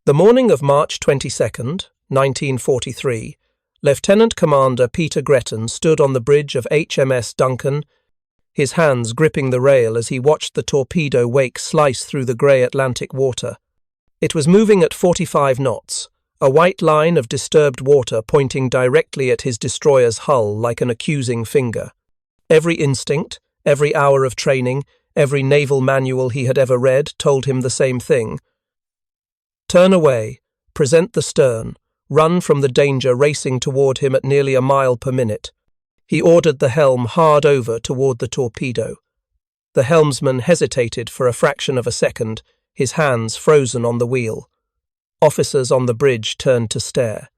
The morning of March 22nd, 1943, Lieutenant Commander Peter Gretton stood on the bridge of HMS Duncan, his hands gripping the rail as he watched the torpedo wake slice through the grey Atlantic water. It was moving at 45 knots, a white line of disturbed water pointing directly at his destroyer's hull like an accusing finger. Every instinct, every hour of training, every naval manual he had ever read told him the same thing. Turn away, present the stern, run from the danger racing toward him at nearly a mile per minute. He ordered the helm hard over toward the torpedo. The helmsman hesitated for a fraction of a second, his hands frozen on the wheel. Officers on the bridge turned to stare.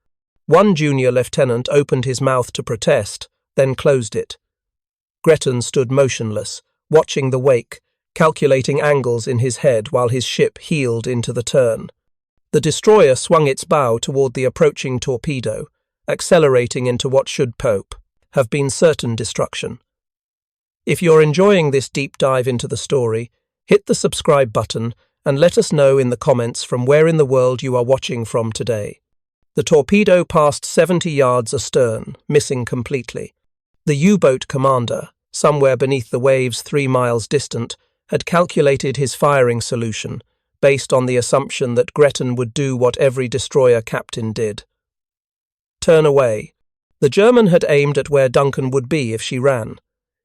One junior lieutenant opened his mouth to protest, then closed it. Gretton stood motionless, watching the wake, calculating angles in his head while his ship heeled into the turn. The destroyer swung its bow toward the approaching torpedo, accelerating into what should have been certain destruction. If you're enjoying this deep dive into the story, hit the subscribe button and let us know in the comments from where in the world you are watching from today. The torpedo passed 70 yards astern, missing completely. The U-boat commander, somewhere beneath the waves 3 miles distant, had calculated his firing solution, based on the assumption that Gretton would do what every destroyer captain did. Turn away. The German had aimed at where Duncan would be if she ran.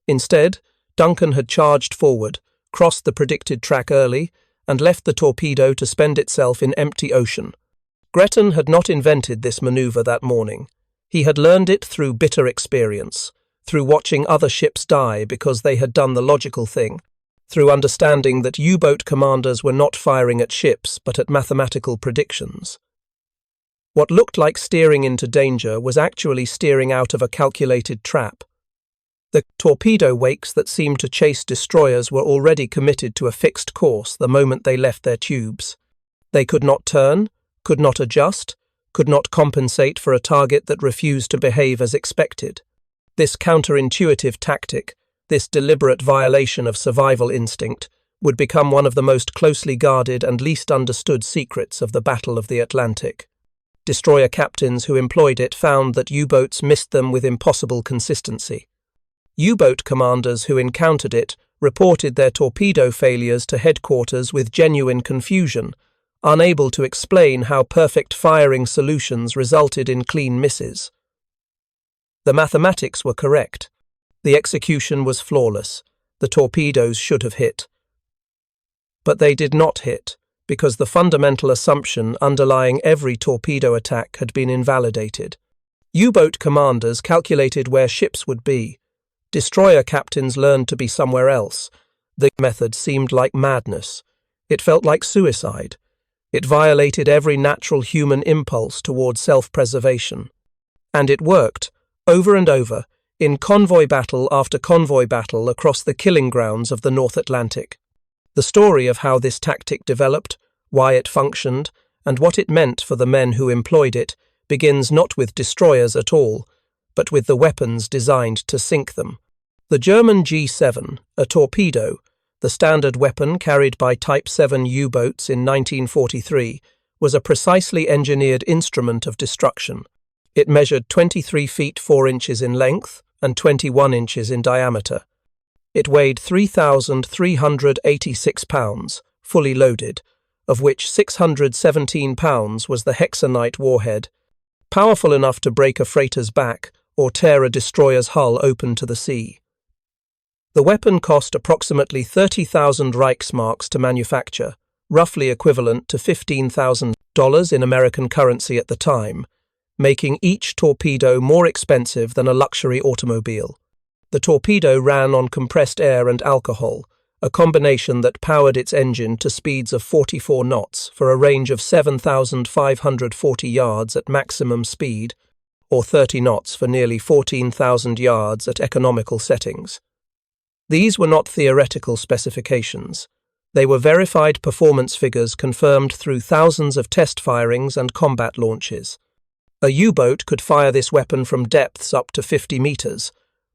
Instead, Duncan had charged forward, crossed the predicted track early, and left the torpedo to spend itself in empty ocean. Gretton had not invented this maneuver that morning. He had learned it through bitter experience, through watching other ships die because they had done the logical thing, through understanding that U-boat commanders were not firing at ships but at mathematical predictions. What looked like steering into danger was actually steering out of a calculated trap. The torpedo wakes that seemed to chase destroyers were already committed to a fixed course the moment they left their tubes. They could not turn, could not adjust, could not compensate for a target that refused to behave as expected. This counterintuitive tactic, this deliberate violation of survival instinct, would become one of the most closely guarded and least understood secrets of the Battle of the Atlantic. Destroyer captains who employed it found that U-boats missed them with impossible consistency. U-boat commanders who encountered it reported their torpedo failures to headquarters with genuine confusion, unable to explain how perfect firing solutions resulted in clean misses. The mathematics were correct. The execution was flawless. The torpedoes should have hit. But they did not hit, because the fundamental assumption underlying every torpedo attack had been invalidated. U-boat commanders calculated where ships would be. Destroyer captains learned to be somewhere else. The method seemed like madness. It felt like suicide. It violated every natural human impulse toward self-preservation. And it worked, over and over, in convoy battle after convoy battle across the killing grounds of the North Atlantic. The story of how this tactic developed, why it functioned, and what it meant for the men who employed it begins not with destroyers at all, but with the weapons designed to sink them. The German G7, a torpedo, the standard weapon carried by Type 7 U-boats in 1943, was a precisely engineered instrument of destruction. It measured 23 feet 4 inches in length and 21 inches in diameter. It weighed 3,386 pounds, fully loaded, of which 617 pounds was the hexanite warhead, powerful enough to break a freighter's back or tear a destroyer's hull open to the sea. The weapon cost approximately 30,000 Reichsmarks to manufacture, roughly equivalent to $15,000 in American currency at the time, making each torpedo more expensive than a luxury automobile. The torpedo ran on compressed air and alcohol, a combination that powered its engine to speeds of 44 knots for a range of 7,540 yards at maximum speed, or 30 knots for nearly 14,000 yards at economical settings. These were not theoretical specifications. They were verified performance figures confirmed through thousands of test firings and combat launches. A U-boat could fire this weapon from depths up to 50 meters,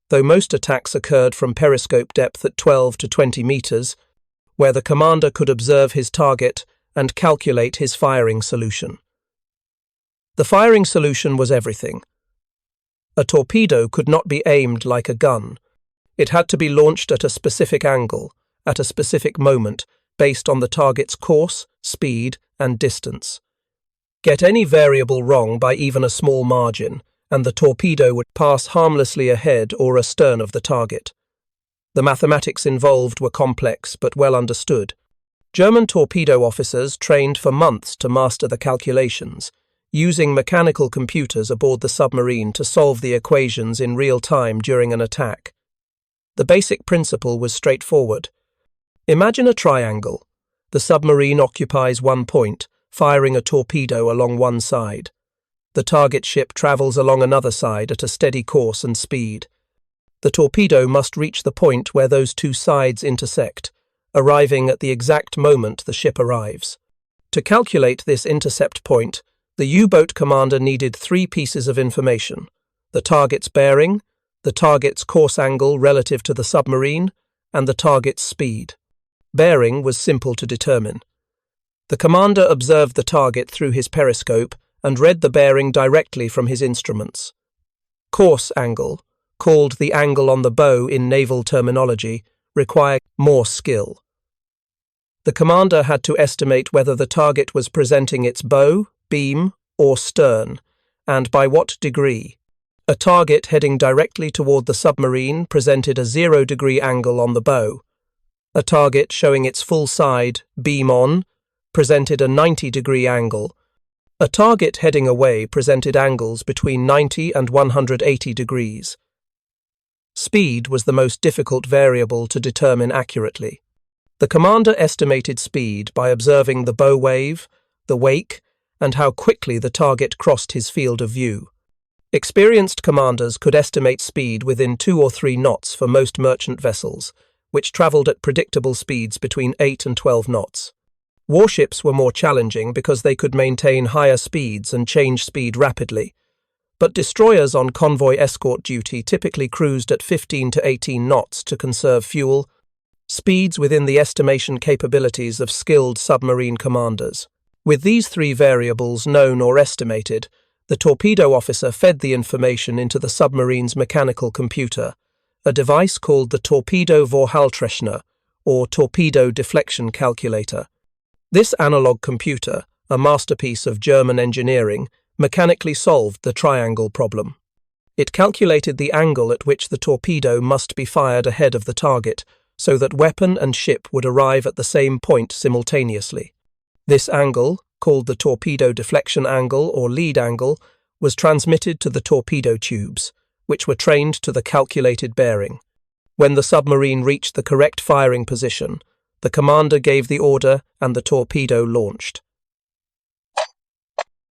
though most attacks occurred from periscope depth at 12 to 20 meters, where the commander could observe his target and calculate his firing solution. The firing solution was everything. A torpedo could not be aimed like a gun. It had to be launched at a specific angle, at a specific moment, based on the target's course, speed, and distance. Get any variable wrong by even a small margin, and the torpedo would pass harmlessly ahead or astern of the target. The mathematics involved were complex but well understood. German torpedo officers trained for months to master the calculations, using mechanical computers aboard the submarine to solve the equations in real time during an attack. The basic principle was straightforward. Imagine a triangle. The submarine occupies one point, firing a torpedo along one side. The target ship travels along another side at a steady course and speed. The torpedo must reach the point where those two sides intersect, arriving at the exact moment the ship arrives. To calculate this intercept point, the U-boat commander needed three pieces of information: the target's bearing, the target's course angle relative to the submarine, and the target's speed. Bearing was simple to determine. The commander observed the target through his periscope and read the bearing directly from his instruments. Course angle, called the angle on the bow in naval terminology, required more skill. The commander had to estimate whether the target was presenting its bow, beam, or stern, and by what degree. A target heading directly toward the submarine presented a 0-degree angle on the bow. A target showing its full side, beam on, presented a 90-degree angle. A target heading away presented angles between 90 and 180 degrees. Speed was the most difficult variable to determine accurately. The commander estimated speed by observing the bow wave, the wake, and how quickly the target crossed his field of view. Experienced commanders could estimate speed within 2 or 3 knots for most merchant vessels, which travelled at predictable speeds between 8 and 12 knots. Warships were more challenging because they could maintain higher speeds and change speed rapidly, but destroyers on convoy escort duty typically cruised at 15 to 18 knots to conserve fuel, speeds within the estimation capabilities of skilled submarine commanders. With these three variables known or estimated, the torpedo officer fed the information into the submarine's mechanical computer, a device called the Torpedo Vorhaltrechner, or torpedo deflection calculator. This analog computer, a masterpiece of German engineering, mechanically solved the triangle problem. It calculated the angle at which the torpedo must be fired ahead of the target, so that weapon and ship would arrive at the same point simultaneously. This angle, called the torpedo deflection angle or lead angle, was transmitted to the torpedo tubes, which were trained to the calculated bearing. When the submarine reached the correct firing position, the commander gave the order and the torpedo launched.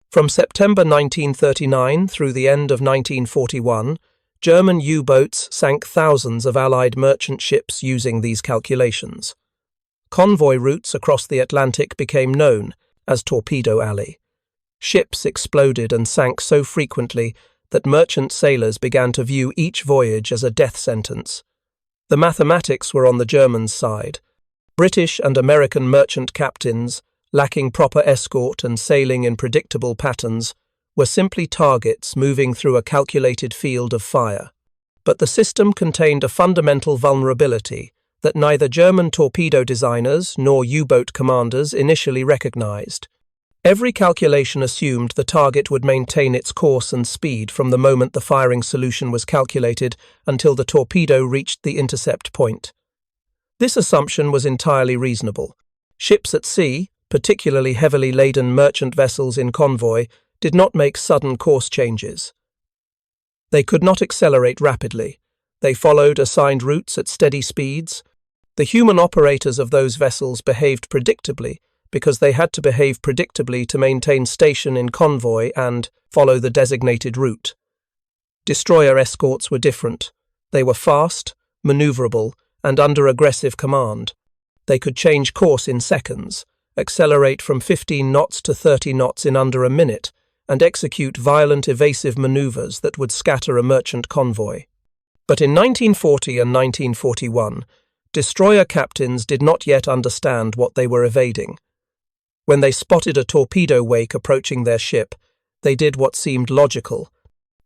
From September 1939 through the end of 1941, German U-boats sank thousands of Allied merchant ships using these calculations. Convoy routes across the Atlantic became known as Torpedo Alley. Ships exploded and sank so frequently that merchant sailors began to view each voyage as a death sentence. The mathematics were on the Germans' side. British and American merchant captains, lacking proper escort and sailing in predictable patterns, were simply targets moving through a calculated field of fire. But the system contained a fundamental vulnerability that neither German torpedo designers nor U-boat commanders initially recognized. Every calculation assumed the target would maintain its course and speed from the moment the firing solution was calculated until the torpedo reached the intercept point. This assumption was entirely reasonable. Ships at sea, particularly heavily laden merchant vessels in convoy, did not make sudden course changes. They could not accelerate rapidly. They followed assigned routes at steady speeds. The human operators of those vessels behaved predictably because they had to behave predictably to maintain station in convoy and follow the designated route. Destroyer escorts were different. They were fast, maneuverable, and under aggressive command. They could change course in seconds, accelerate from 15 knots to 30 knots in under a minute, and execute violent evasive maneuvers that would scatter a merchant convoy. But in 1940 and 1941, destroyer captains did not yet understand what they were evading. When they spotted a torpedo wake approaching their ship, they did what seemed logical.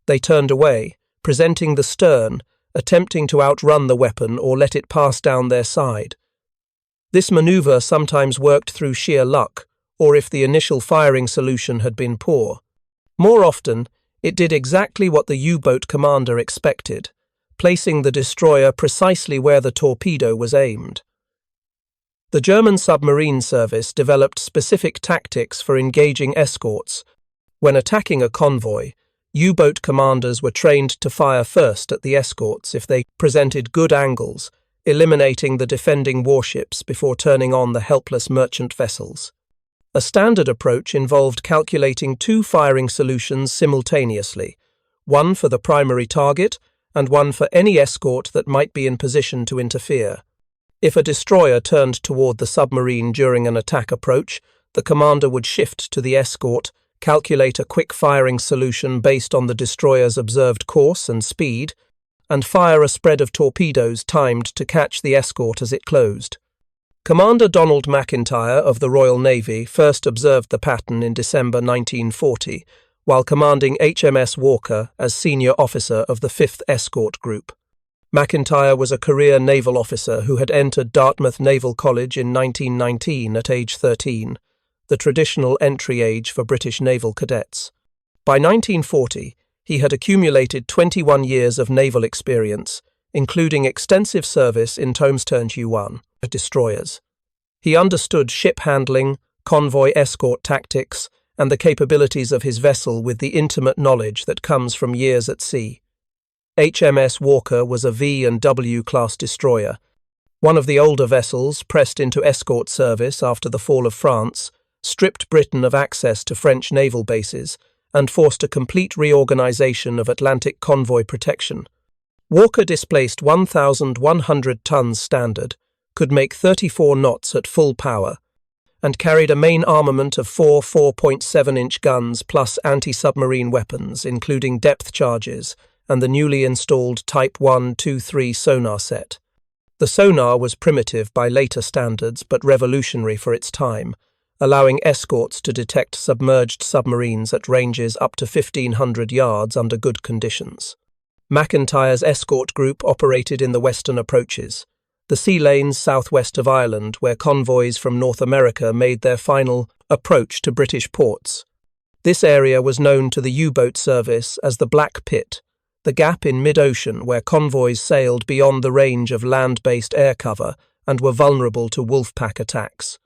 They turned away, presenting the stern, attempting to outrun the weapon or let it pass down their side. This maneuver sometimes worked through sheer luck, or if the initial firing solution had been poor. More often, it did exactly what the U-boat commander expected, placing the destroyer precisely where the torpedo was aimed. The German submarine service developed specific tactics for engaging escorts. When attacking a convoy, U-boat commanders were trained to fire first at the escorts if they presented good angles, eliminating the defending warships before turning on the helpless merchant vessels. A standard approach involved calculating two firing solutions simultaneously, one for the primary target and one for any escort that might be in position to interfere. If a destroyer turned toward the submarine during an attack approach, the commander would shift to the escort, calculate a quick firing solution based on the destroyer's observed course and speed, and fire a spread of torpedoes timed to catch the escort as it closed. Commander Donald McIntyre of the Royal Navy first observed the pattern in December 1940, while commanding HMS Walker as senior officer of the 5th Escort Group. McIntyre was a career naval officer who had entered Dartmouth Naval College in 1919 at age 13, the traditional entry age for British naval cadets. By 1940, he had accumulated 21 years of naval experience, including extensive service in WWII destroyers. He understood ship handling, convoy escort tactics, and the capabilities of his vessel with the intimate knowledge that comes from years at sea. HMS Walker was a V and W class destroyer, one of the older vessels pressed into escort service after the fall of France, stripped Britain of access to French naval bases, and forced a complete reorganization of Atlantic convoy protection. Walker displaced 1,100 tons standard, could make 34 knots at full power, and carried a main armament of 4 4.7-inch guns plus anti-submarine weapons, including depth charges, and the newly installed Type 123 sonar set. The sonar was primitive by later standards but revolutionary for its time, allowing escorts to detect submerged submarines at ranges up to 1,500 yards under good conditions. McIntyre's escort group operated in the western approaches, the sea lanes southwest of Ireland, where convoys from North America made their final approach to British ports. This area was known to the U-boat service as the Black Pit, the gap in mid-ocean where convoys sailed beyond the range of land-based air cover and were vulnerable to wolf-pack attacks.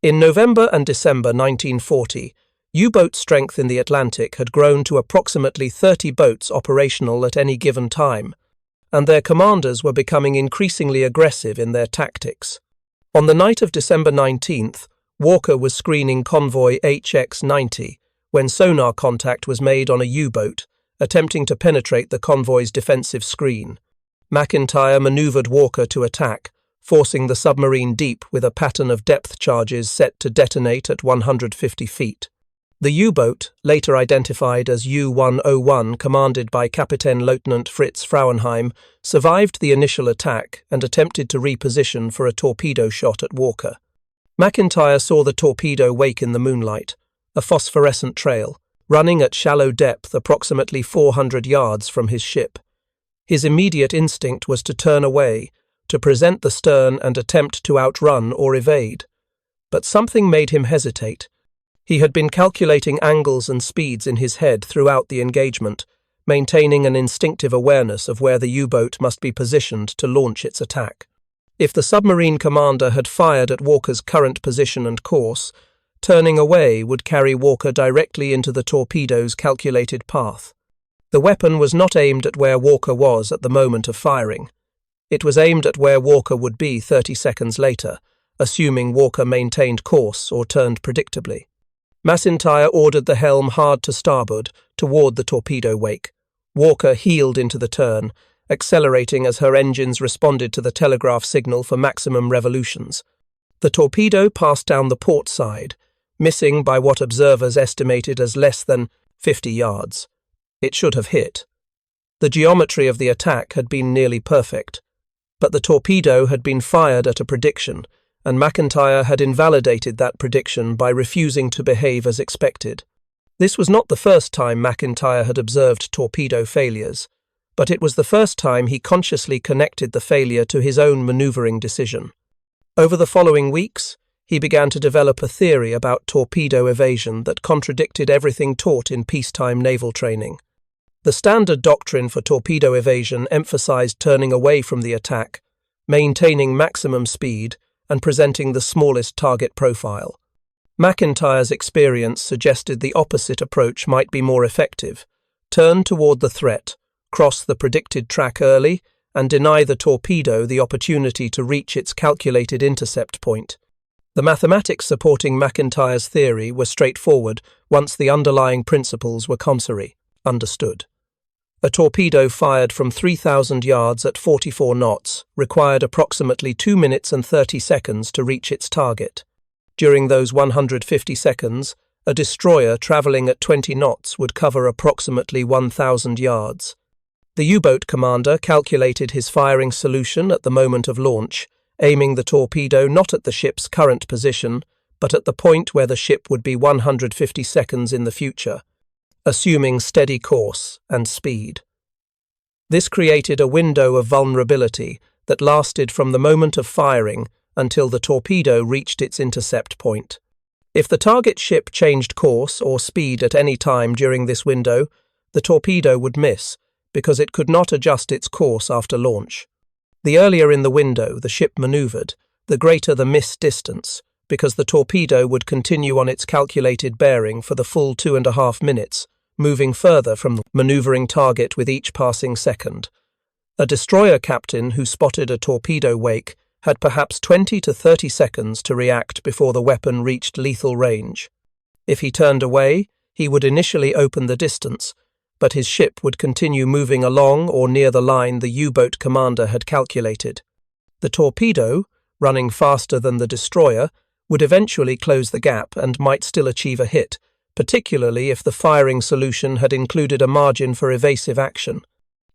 In November and December 1940, U-boat strength in the Atlantic had grown to approximately 30 boats operational at any given time, and their commanders were becoming increasingly aggressive in their tactics. On the night of December 19th, Walker was screening convoy HX-90 when sonar contact was made on a U-boat, attempting to penetrate the convoy's defensive screen. McIntyre maneuvered Walker to attack, forcing the submarine deep with a pattern of depth charges set to detonate at 150 feet. The U-boat, later identified as U-101, commanded by Captain Lieutenant Fritz Frauenheim, survived the initial attack and attempted to reposition for a torpedo shot at Walker. McIntyre saw the torpedo wake in the moonlight, a phosphorescent trail, running at shallow depth approximately 400 yards from his ship. His immediate instinct was to turn away, to present the stern and attempt to outrun or evade. But something made him hesitate. He had been calculating angles and speeds in his head throughout the engagement, maintaining an instinctive awareness of where the U-boat must be positioned to launch its attack. If the submarine commander had fired at Walker's current position and course, turning away would carry Walker directly into the torpedo's calculated path. The weapon was not aimed at where Walker was at the moment of firing. It was aimed at where Walker would be 30 seconds later, assuming Walker maintained course or turned predictably. McIntyre ordered the helm hard to starboard, toward the torpedo wake. Walker heeled into the turn, accelerating as her engines responded to the telegraph signal for maximum revolutions. The torpedo passed down the port side, missing by what observers estimated as less than 50 yards. It should have hit. The geometry of the attack had been nearly perfect, but the torpedo had been fired at a prediction, and McIntyre had invalidated that prediction by refusing to behave as expected. This was not the first time McIntyre had observed torpedo failures, but it was the first time he consciously connected the failure to his own maneuvering decision. Over the following weeks, he began to develop a theory about torpedo evasion that contradicted everything taught in peacetime naval training. The standard doctrine for torpedo evasion emphasized turning away from the attack, maintaining maximum speed, and presenting the smallest target profile. McIntyre's experience suggested the opposite approach might be more effective: turn toward the threat, cross the predicted track early, and deny the torpedo the opportunity to reach its calculated intercept point. The mathematics supporting McIntyre's theory were straightforward once the underlying principles were understood. A torpedo fired from 3,000 yards at 44 knots required approximately 2 minutes and 30 seconds to reach its target. During those 150 seconds, a destroyer traveling at 20 knots would cover approximately 1,000 yards. The U-boat commander calculated his firing solution at the moment of launch, aiming the torpedo not at the ship's current position, but at the point where the ship would be 150 seconds in the future, assuming steady course and speed. This created a window of vulnerability that lasted from the moment of firing until the torpedo reached its intercept point. If the target ship changed course or speed at any time during this window, the torpedo would miss because it could not adjust its course after launch. The earlier in the window the ship maneuvered, the greater the miss distance, because the torpedo would continue on its calculated bearing for the full 2.5 minutes, moving further from the maneuvering target with each passing second. A destroyer captain who spotted a torpedo wake had perhaps 20 to 30 seconds to react before the weapon reached lethal range. If he turned away, he would initially open the distance, but his ship would continue moving along or near the line the U-boat commander had calculated. The torpedo, running faster than the destroyer, would eventually close the gap and might still achieve a hit, particularly if the firing solution had included a margin for evasive action.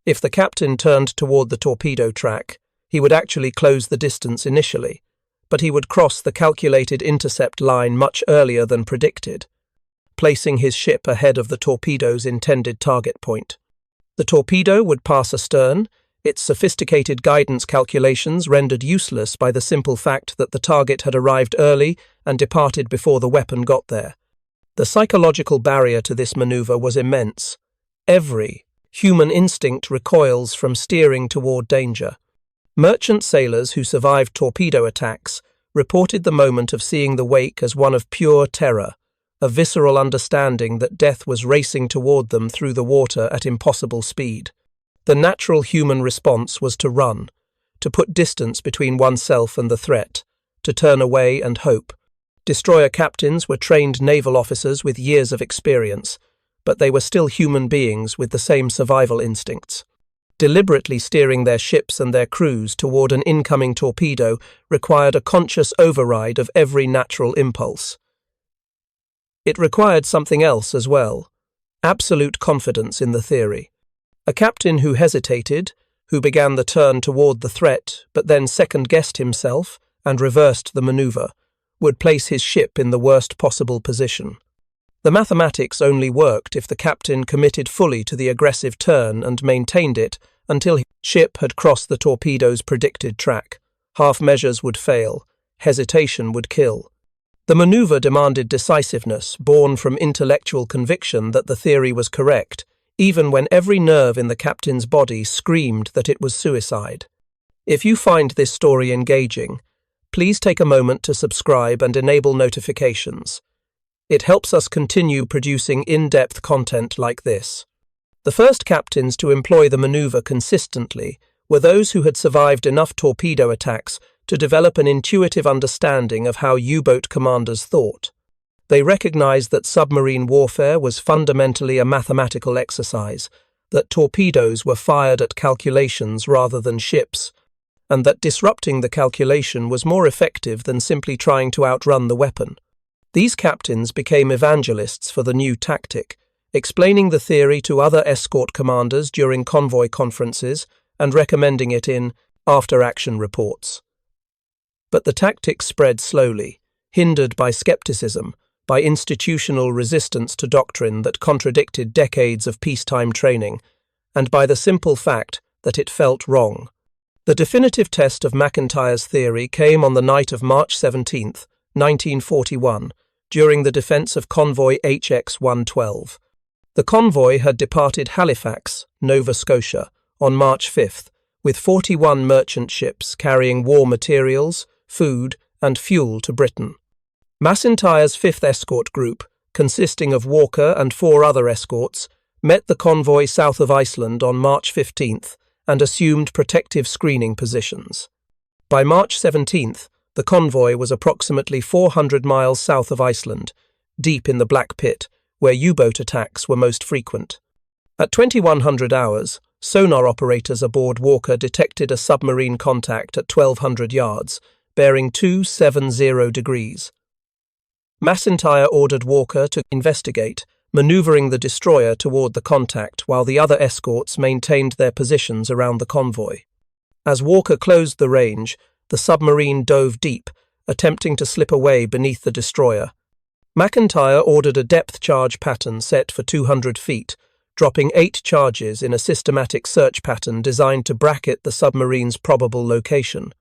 If the captain turned toward the torpedo track, he would actually close the distance initially, but he would cross the calculated intercept line much earlier than predicted, placing his ship ahead of the torpedo's intended target point. The torpedo would pass astern, its sophisticated guidance calculations rendered useless by the simple fact that the target had arrived early and departed before the weapon got there. The psychological barrier to this maneuver was immense. Every human instinct recoils from steering toward danger. Merchant sailors who survived torpedo attacks reported the moment of seeing the wake as one of pure terror, a visceral understanding that death was racing toward them through the water at impossible speed. The natural human response was to run, to put distance between oneself and the threat, to turn away and hope. Destroyer captains were trained naval officers with years of experience, but they were still human beings with the same survival instincts. Deliberately steering their ships and their crews toward an incoming torpedo required a conscious override of every natural impulse. It required something else as well: absolute confidence in the theory. A captain who hesitated, who began the turn toward the threat but then second-guessed himself and reversed the maneuver, would place his ship in the worst possible position. The mathematics only worked if the captain committed fully to the aggressive turn and maintained it until his ship had crossed the torpedo's predicted track. Half measures would fail, hesitation would kill. The maneuver demanded decisiveness, born from intellectual conviction that the theory was correct, even when every nerve in the captain's body screamed that it was suicide. If you find this story engaging, please take a moment to subscribe and enable notifications. It helps us continue producing in-depth content like this. The first captains to employ the maneuver consistently were those who had survived enough torpedo attacks to develop an intuitive understanding of how U-boat commanders thought. They recognized that submarine warfare was fundamentally a mathematical exercise, that torpedoes were fired at calculations rather than ships, and that disrupting the calculation was more effective than simply trying to outrun the weapon. These captains became evangelists for the new tactic, explaining the theory to other escort commanders during convoy conferences and recommending it in after-action reports. But the tactics spread slowly, hindered by skepticism, by institutional resistance to doctrine that contradicted decades of peacetime training, and by the simple fact that it felt wrong. The definitive test of McIntyre's theory came on the night of March 17, 1941, during the defence of convoy HX-112. The convoy had departed Halifax, Nova Scotia, on March 5th, with 41 merchant ships carrying war materials, food, and fuel to Britain. McIntyre's 5th Escort Group, consisting of Walker and 4 other escorts, met the convoy south of Iceland on March 15th and assumed protective screening positions. By March 17th, the convoy was approximately 400 miles south of Iceland, deep in the Black Pit, where U-boat attacks were most frequent. At 2100 hours, sonar operators aboard Walker detected a submarine contact at 1200 yards, bearing 270 degrees. McIntyre ordered Walker to investigate, maneuvering the destroyer toward the contact while the other escorts maintained their positions around the convoy. As Walker closed the range, the submarine dove deep, attempting to slip away beneath the destroyer. McIntyre ordered a depth charge pattern set for 200 feet, dropping 8 charges in a systematic search pattern designed to bracket the submarine's probable location.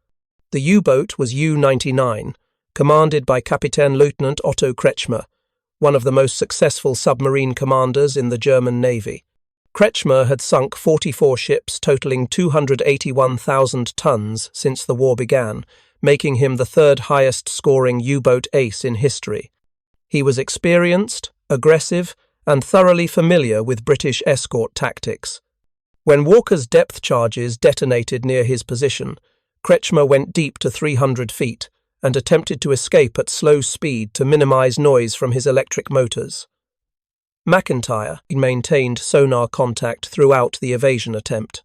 The U-boat was U-99, commanded by Captain Lieutenant Otto Kretschmer, one of the most successful submarine commanders in the German Navy. Kretschmer had sunk 44 ships totaling 281,000 tons since the war began, making him the 3rd highest-scoring U-boat ace in history. He was experienced, aggressive, and thoroughly familiar with British escort tactics. When Walker's depth charges detonated near his position, Kretschmer went deep to 300 feet and attempted to escape at slow speed to minimize noise from his electric motors. McIntyre maintained sonar contact throughout the evasion attempt.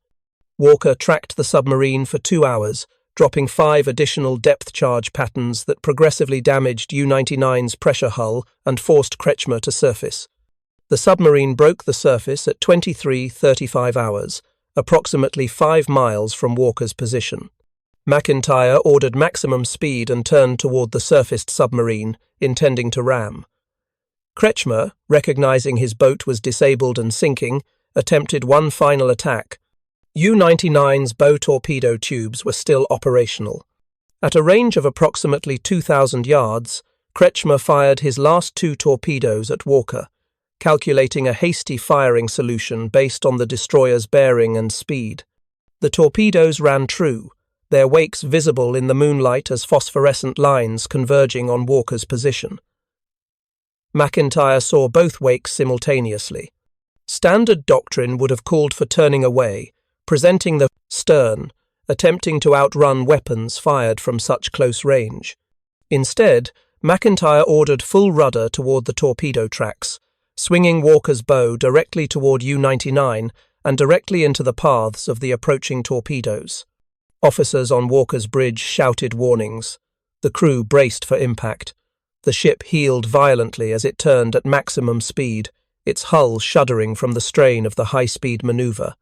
Walker tracked the submarine for 2 hours, dropping 5 additional depth charge patterns that progressively damaged U-99's pressure hull and forced Kretschmer to surface. The submarine broke the surface at 23:35 hours, approximately 5 miles from Walker's position. McIntyre ordered maximum speed and turned toward the surfaced submarine, intending to ram. Kretschmer, recognizing his boat was disabled and sinking, attempted one final attack. U-99's bow torpedo tubes were still operational. At a range of approximately 2,000 yards, Kretschmer fired his last 2 torpedoes at Walker, calculating a hasty firing solution based on the destroyer's bearing and speed. The torpedoes ran true, their wakes visible in the moonlight as phosphorescent lines converging on Walker's position. McIntyre saw both wakes simultaneously. Standard doctrine would have called for turning away, presenting the stern, attempting to outrun weapons fired from such close range. Instead, McIntyre ordered full rudder toward the torpedo tracks, swinging Walker's bow directly toward U-99 and directly into the paths of the approaching torpedoes. Officers on Walker's bridge shouted warnings. The crew braced for impact. The ship heeled violently as it turned at maximum speed, its hull shuddering from the strain of the high-speed maneuver.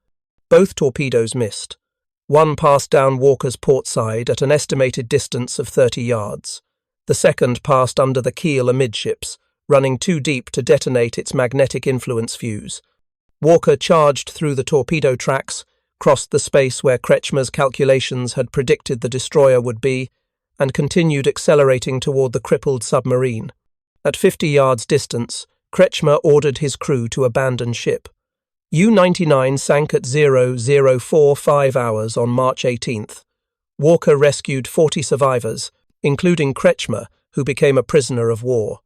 Both torpedoes missed. One passed down Walker's port side at an estimated distance of 30 yards. The second passed under the keel amidships, running too deep to detonate its magnetic influence fuse. Walker charged through the torpedo tracks, crossed the space where Kretschmer's calculations had predicted the destroyer would be, and continued accelerating toward the crippled submarine. At 50 yards distance, Kretschmer ordered his crew to abandon ship. U-99 sank at 00:45 hours on March 18th. Walker rescued 40 survivors, including Kretschmer, who became a prisoner of war.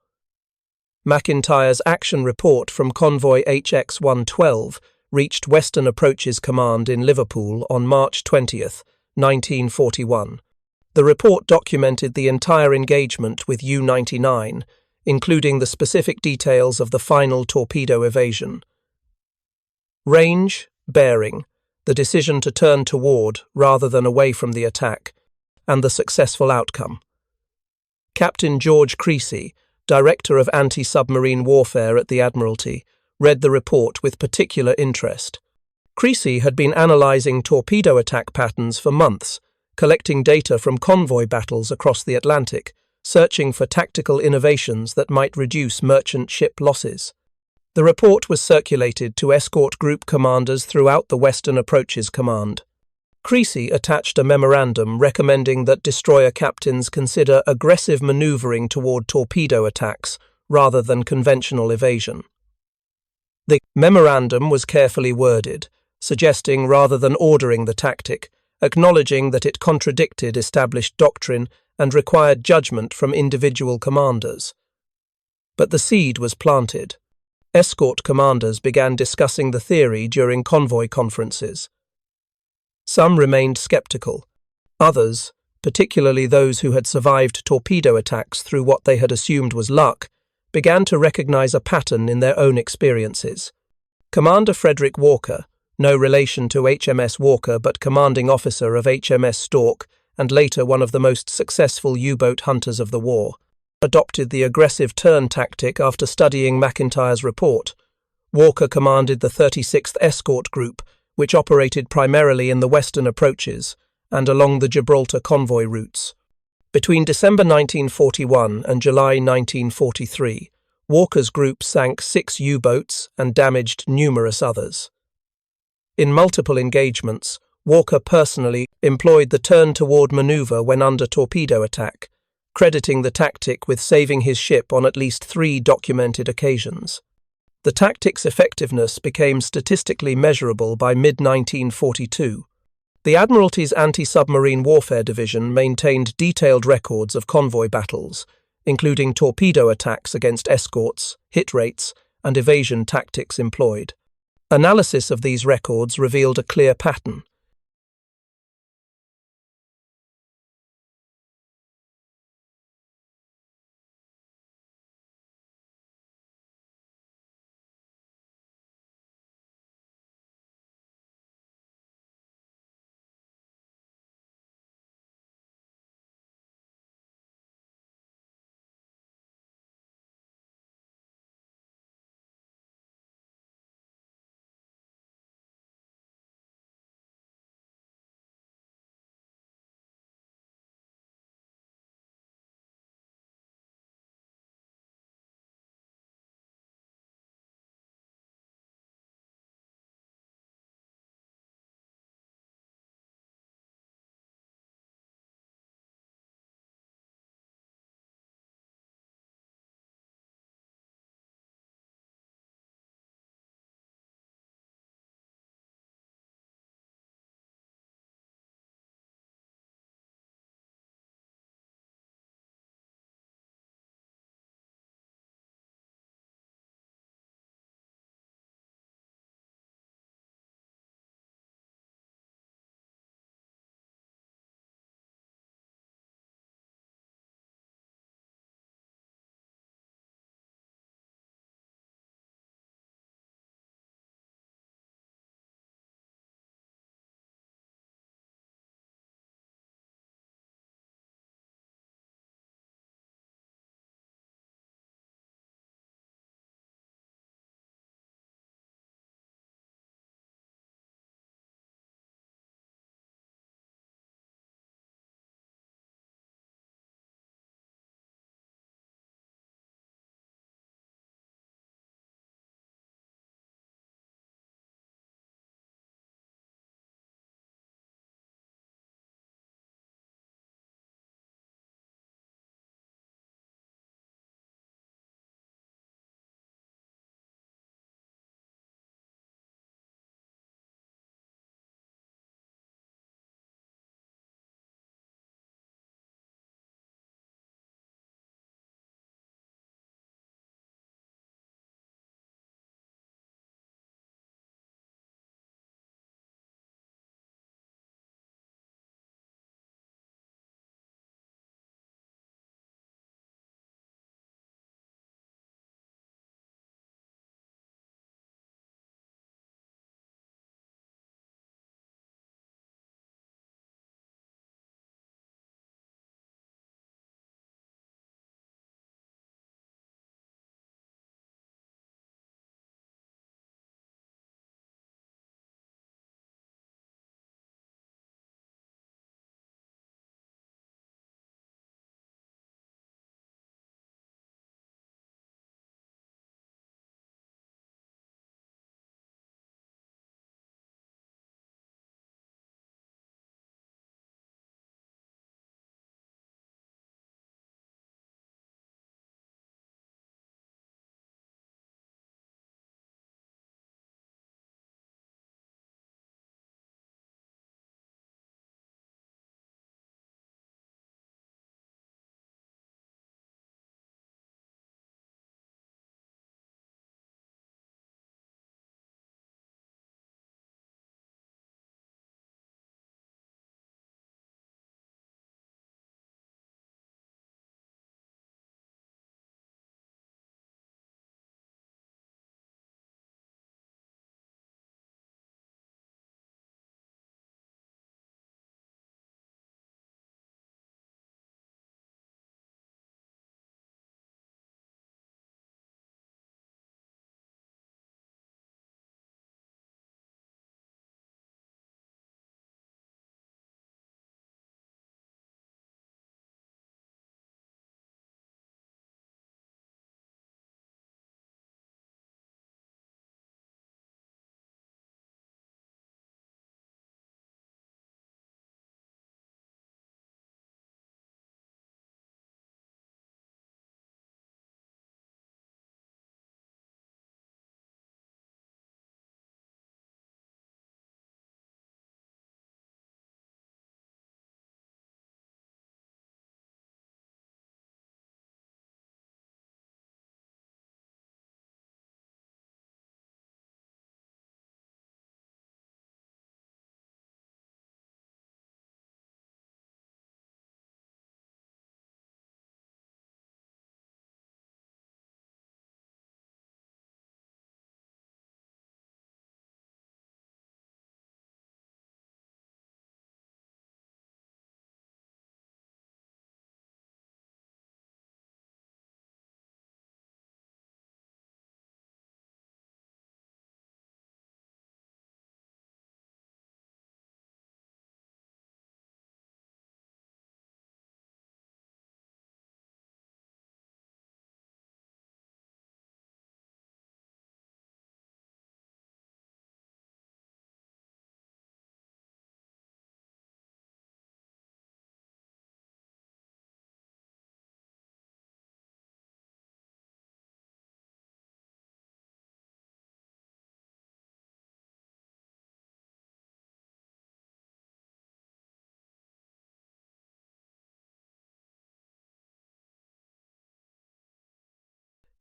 McIntyre's action report from convoy HX-112 reached Western Approaches Command in Liverpool on March 20th, 1941. The report documented the entire engagement with U-99, including the specific details of the final torpedo evasion. Range, bearing, the decision to turn toward rather than away from the attack, and the successful outcome. Captain George Creasy, Director of Anti-Submarine Warfare at the Admiralty, read the report with particular interest. Creasy had been analysing torpedo attack patterns for months, collecting data from convoy battles across the Atlantic, searching for tactical innovations that might reduce merchant ship losses. The report was circulated to escort group commanders throughout the Western Approaches Command. Creasy attached a memorandum recommending that destroyer captains consider aggressive maneuvering toward torpedo attacks rather than conventional evasion. The memorandum was carefully worded, suggesting rather than ordering the tactic, acknowledging that it contradicted established doctrine and required judgment from individual commanders. But the seed was planted. Escort commanders began discussing the theory during convoy conferences. Some remained skeptical. Others, particularly those who had survived torpedo attacks through what they had assumed was luck, began to recognize a pattern in their own experiences. Commander Frederick Walker, no relation to HMS Walker but commanding officer of HMS Stork and later one of the most successful U-boat hunters of the war, adopted the aggressive turn tactic after studying McIntyre's report. Walker commanded the 36th Escort Group, which operated primarily in the western approaches and along the Gibraltar convoy routes. Between December 1941 and July 1943, Walker's group sank 6 U-boats and damaged numerous others. In multiple engagements, Walker personally employed the turn-toward maneuver when under torpedo attack, crediting the tactic with saving his ship on at least 3 documented occasions. The tactic's effectiveness became statistically measurable by mid-1942. The Admiralty's Anti-Submarine Warfare Division maintained detailed records of convoy battles, including torpedo attacks against escorts, hit rates, and evasion tactics employed. Analysis of these records revealed a clear pattern.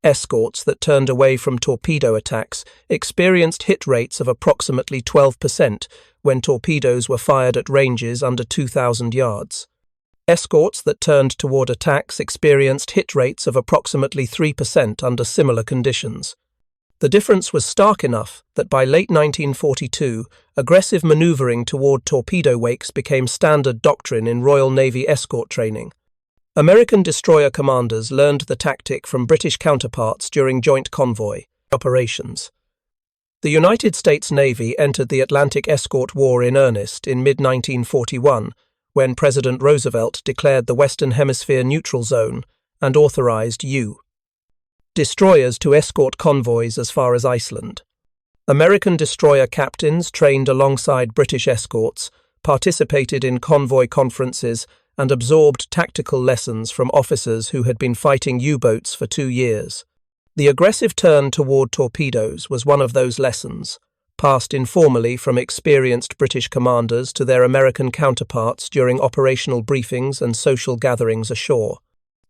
escorts that turned away from torpedo attacks experienced hit rates of approximately 12% when torpedoes were fired at ranges under 2,000 yards. Escorts that turned toward attacks experienced hit rates of approximately 3% under similar conditions. The difference was stark enough that by late 1942, aggressive maneuvering toward torpedo wakes became standard doctrine in Royal Navy escort training. American destroyer commanders learned the tactic from British counterparts during joint convoy operations. The United States Navy entered the Atlantic escort war in earnest in mid-1941, when President Roosevelt declared the Western Hemisphere neutral zone and authorized U. destroyers to escort convoys as far as Iceland. American destroyer captains trained alongside British escorts, participated in convoy conferences, and absorbed tactical lessons from officers who had been fighting U-boats for 2 years. The aggressive turn toward torpedoes was one of those lessons, passed informally from experienced British commanders to their American counterparts during operational briefings and social gatherings ashore.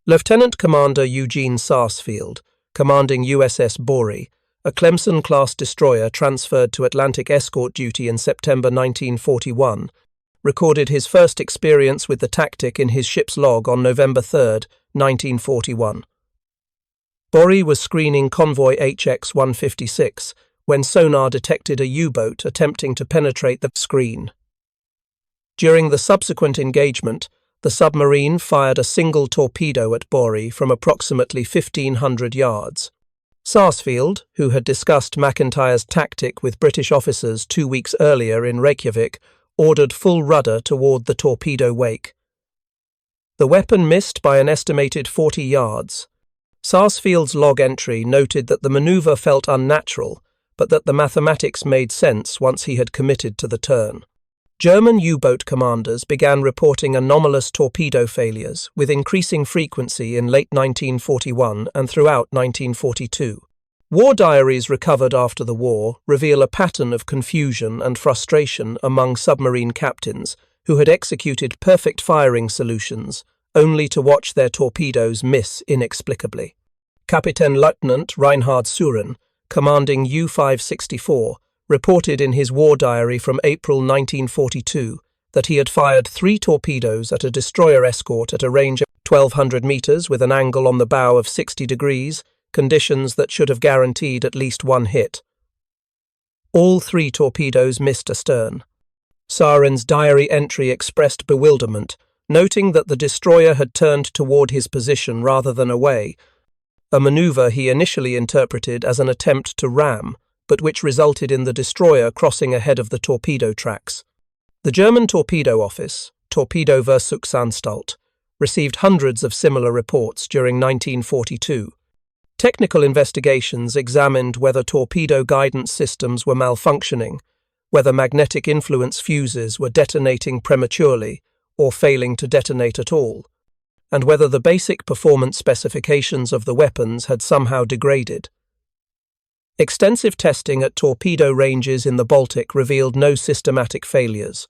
Lieutenant Commander Eugene Sarsfield, commanding USS Bory, a Clemson-class destroyer transferred to Atlantic escort duty in September 1941, recorded his first experience with the tactic in his ship's log on November 3, 1941. Bory was screening convoy HX-156 when sonar detected a U-boat attempting to penetrate the screen. During the subsequent engagement, the submarine fired a single torpedo at Bory from approximately 1,500 yards. Sarsfield, who had discussed McIntyre's tactic with British officers 2 weeks earlier in Reykjavik, ordered full rudder toward the torpedo wake. The weapon missed by an estimated 40 yards. Sarsfield's log entry noted that the maneuver felt unnatural, but that the mathematics made sense once he had committed to the turn. German U-boat commanders began reporting anomalous torpedo failures with increasing frequency in late 1941 and throughout 1942. War diaries recovered after the war reveal a pattern of confusion and frustration among submarine captains who had executed perfect firing solutions only to watch their torpedoes miss inexplicably. Captain Lieutenant Reinhard Suren, commanding U-564, reported in his war diary from April 1942 that he had fired 3 torpedoes at a destroyer escort at a range of 1,200 meters with an angle on the bow of 60 degrees, conditions that should have guaranteed at least 1 hit. All 3 torpedoes missed astern. Suren's diary entry expressed bewilderment, noting that the destroyer had turned toward his position rather than away, a maneuver he initially interpreted as an attempt to ram, but which resulted in the destroyer crossing ahead of the torpedo tracks. The German Torpedo Office, Torpedoversuchsanstalt, received hundreds of similar reports during 1942. Technical investigations examined whether torpedo guidance systems were malfunctioning, whether magnetic influence fuses were detonating prematurely or failing to detonate at all, and whether the basic performance specifications of the weapons had somehow degraded. Extensive testing at torpedo ranges in the Baltic revealed no systematic failures.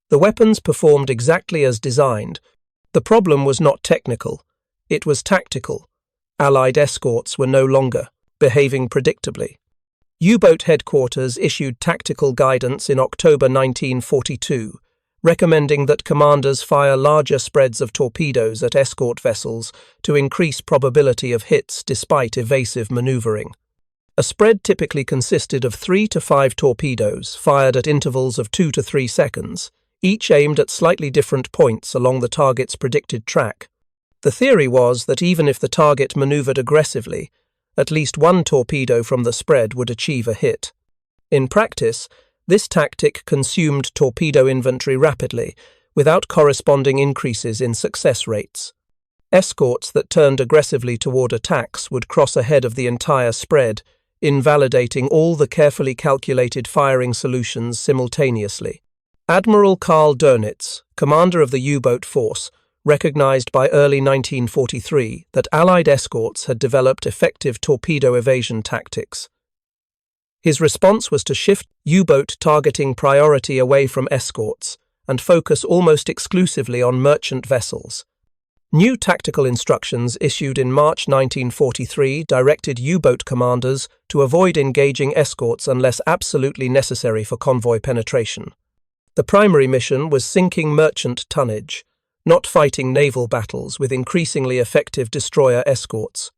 The weapons performed exactly as designed. The problem was not technical, it was tactical. Allied escorts were no longer behaving predictably. U-boat headquarters issued tactical guidance in October 1942, recommending that commanders fire larger spreads of torpedoes at escort vessels to increase probability of hits despite evasive maneuvering. A spread typically consisted of 3 to 5 torpedoes fired at intervals of 2 to 3 seconds, each aimed at slightly different points along the target's predicted track. The theory was that even if the target maneuvered aggressively, at least 1 torpedo from the spread would achieve a hit. In practice, this tactic consumed torpedo inventory rapidly, without corresponding increases in success rates. Escorts that turned aggressively toward attacks would cross ahead of the entire spread, invalidating all the carefully calculated firing solutions simultaneously. Admiral Karl Dönitz, commander of the U-boat force, recognized by early 1943 that Allied escorts had developed effective torpedo evasion tactics. His response was to shift U-boat targeting priority away from escorts and focus almost exclusively on merchant vessels. New tactical instructions issued in March 1943 directed U-boat commanders to avoid engaging escorts unless absolutely necessary for convoy penetration. The primary mission was sinking merchant tonnage, not fighting naval battles with increasingly effective destroyer escorts.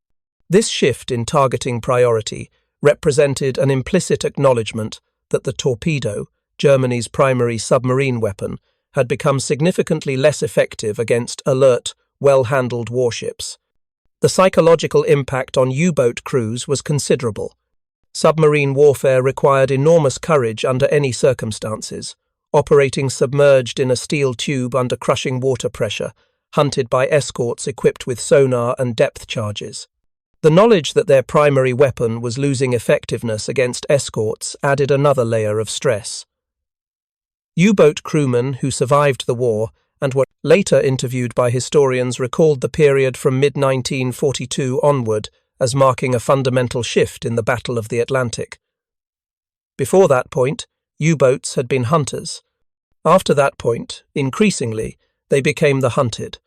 This shift in targeting priority represented an implicit acknowledgement that the torpedo, Germany's primary submarine weapon, had become significantly less effective against alert, well-handled warships. The psychological impact on U-boat crews was considerable. Submarine warfare required enormous courage under any circumstances, operating submerged in a steel tube under crushing water pressure, hunted by escorts equipped with sonar and depth charges. The knowledge that their primary weapon was losing effectiveness against escorts added another layer of stress. U-boat crewmen who survived the war and were later interviewed by historians recalled the period from mid-1942 onward as marking a fundamental shift in the Battle of the Atlantic. Before that point, U-boats had been hunters. After that point, increasingly, they became the hunted.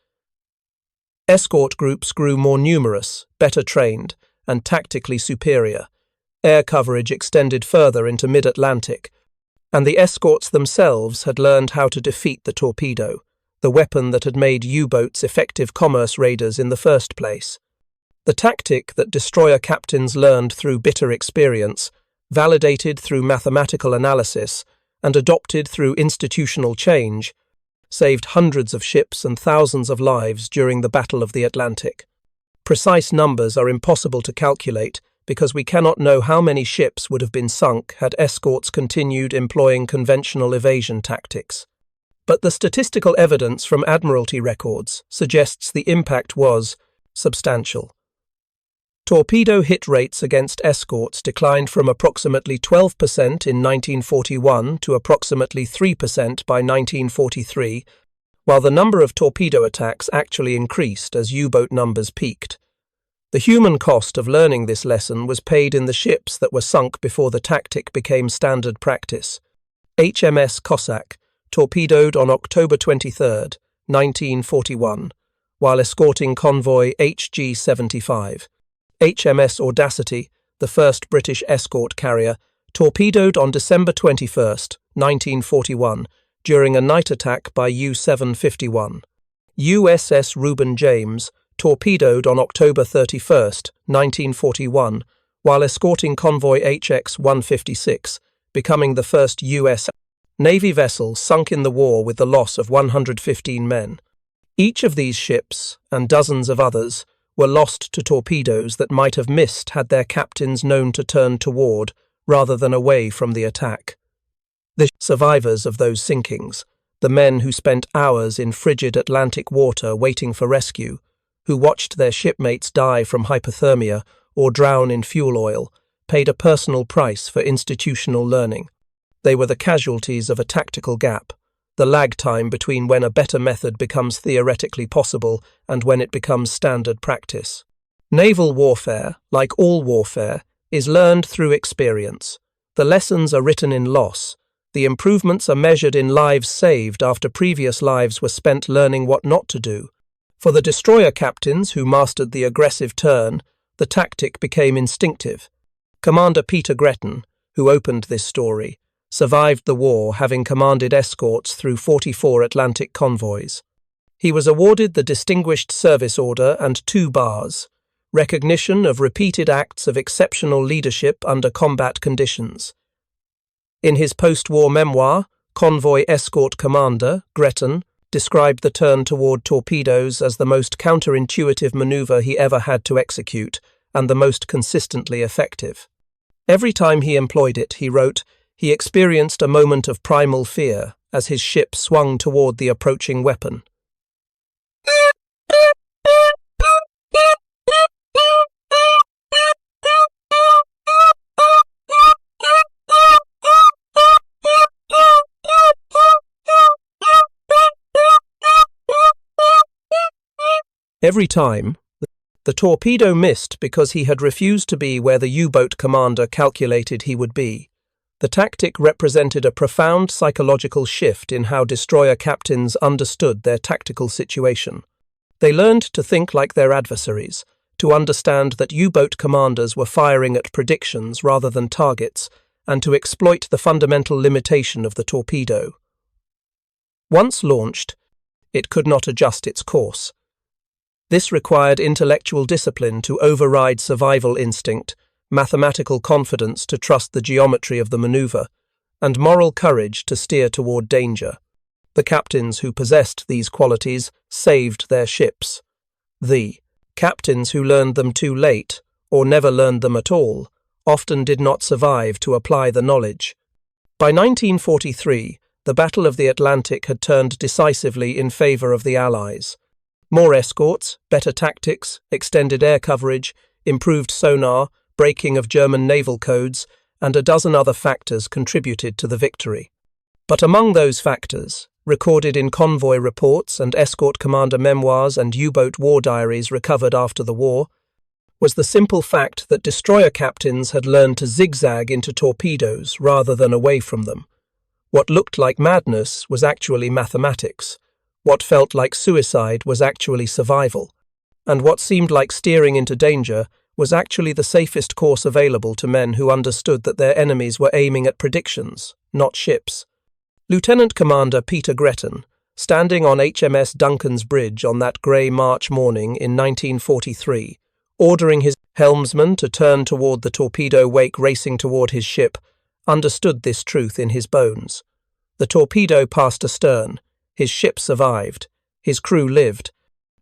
Escort groups grew more numerous, better trained, and tactically superior. Air coverage extended further into mid-Atlantic, and the escorts themselves had learned how to defeat the torpedo, the weapon that had made U-boats effective commerce raiders in the first place. The tactic that destroyer captains learned through bitter experience, validated through mathematical analysis, and adopted through institutional change, saved hundreds of ships and thousands of lives during the Battle of the Atlantic. Precise numbers are impossible to calculate because we cannot know how many ships would have been sunk had escorts continued employing conventional evasion tactics. But the statistical evidence from Admiralty records suggests the impact was substantial. Torpedo hit rates against escorts declined from approximately 12% in 1941 to approximately 3% by 1943, while the number of torpedo attacks actually increased as U-boat numbers peaked. The human cost of learning this lesson was paid in the ships that were sunk before the tactic became standard practice. HMS Cossack torpedoed on October 23, 1941, while escorting convoy HG-75. HMS Audacity, the first British escort carrier, torpedoed on December 21, 1941, during a night attack by U-751. USS Reuben James torpedoed on October 31, 1941, while escorting convoy HX-156, becoming the first U.S. Navy vessel sunk in the war with the loss of 115 men. Each of these ships, and dozens of others, were lost to torpedoes that might have missed had their captains known to turn toward, rather than away from the attack. The survivors of those sinkings, the men who spent hours in frigid Atlantic water waiting for rescue, who watched their shipmates die from hypothermia or drown in fuel oil, paid a personal price for institutional learning. They were the casualties of a tactical gap, the lag time between when a better method becomes theoretically possible and when it becomes standard practice. Naval warfare, like all warfare, is learned through experience. The lessons are written in loss. The improvements are measured in lives saved after previous lives were spent learning what not to do. For the destroyer captains who mastered the aggressive turn, the tactic became instinctive. Commander Peter Gretton, who opened this story, survived the war having commanded escorts through 44 Atlantic convoys. He was awarded the Distinguished Service Order and 2 bars, recognition of repeated acts of exceptional leadership under combat conditions. In his post-war memoir, Convoy Escort Commander, Gretton described the turn toward torpedoes as the most counterintuitive maneuver he ever had to execute and the most consistently effective. Every time he employed it, he wrote, he experienced a moment of primal fear as his ship swung toward the approaching weapon. Every time, the torpedo missed because he had refused to be where the U-boat commander calculated he would be. The tactic represented a profound psychological shift in how destroyer captains understood their tactical situation. They learned to think like their adversaries, to understand that U-boat commanders were firing at predictions rather than targets, and to exploit the fundamental limitation of the torpedo. Once launched, it could not adjust its course. This required intellectual discipline to override survival instinct, mathematical confidence to trust the geometry of the maneuver, and moral courage to steer toward danger. The captains who possessed these qualities saved their ships. The captains who learned them too late, or never learned them at all, often did not survive to apply the knowledge. By 1943, the Battle of the Atlantic had turned decisively in favor of the Allies. More escorts, better tactics, extended air coverage, improved sonar, breaking of German naval codes, and a dozen other factors contributed to the victory. But among those factors, recorded in convoy reports and escort commander memoirs and U-boat war diaries recovered after the war, was the simple fact that destroyer captains had learned to zigzag into torpedoes rather than away from them. What looked like madness was actually mathematics. What felt like suicide was actually survival. And what seemed like steering into danger was actually the safest course available to men who understood that their enemies were aiming at predictions, not ships. Lieutenant Commander Peter Gretton, standing on HMS Duncan's bridge on that grey March morning in 1943, ordering his helmsman to turn toward the torpedo wake racing toward his ship, understood this truth in his bones. The torpedo passed astern, his ship survived, his crew lived,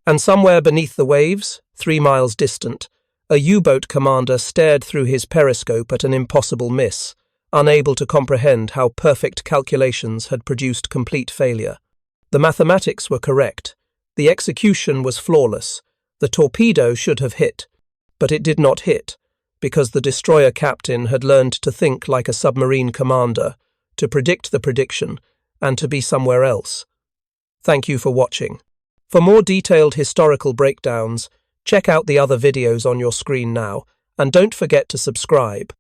and somewhere beneath the waves, 3 miles distant, a U-boat commander stared through his periscope at an impossible miss, unable to comprehend how perfect calculations had produced complete failure. The mathematics were correct. The execution was flawless. The torpedo should have hit, but it did not hit, because the destroyer captain had learned to think like a submarine commander, to predict the prediction, and to be somewhere else. Thank you for watching. For more detailed historical breakdowns, check out the other videos on your screen now, and don't forget to subscribe.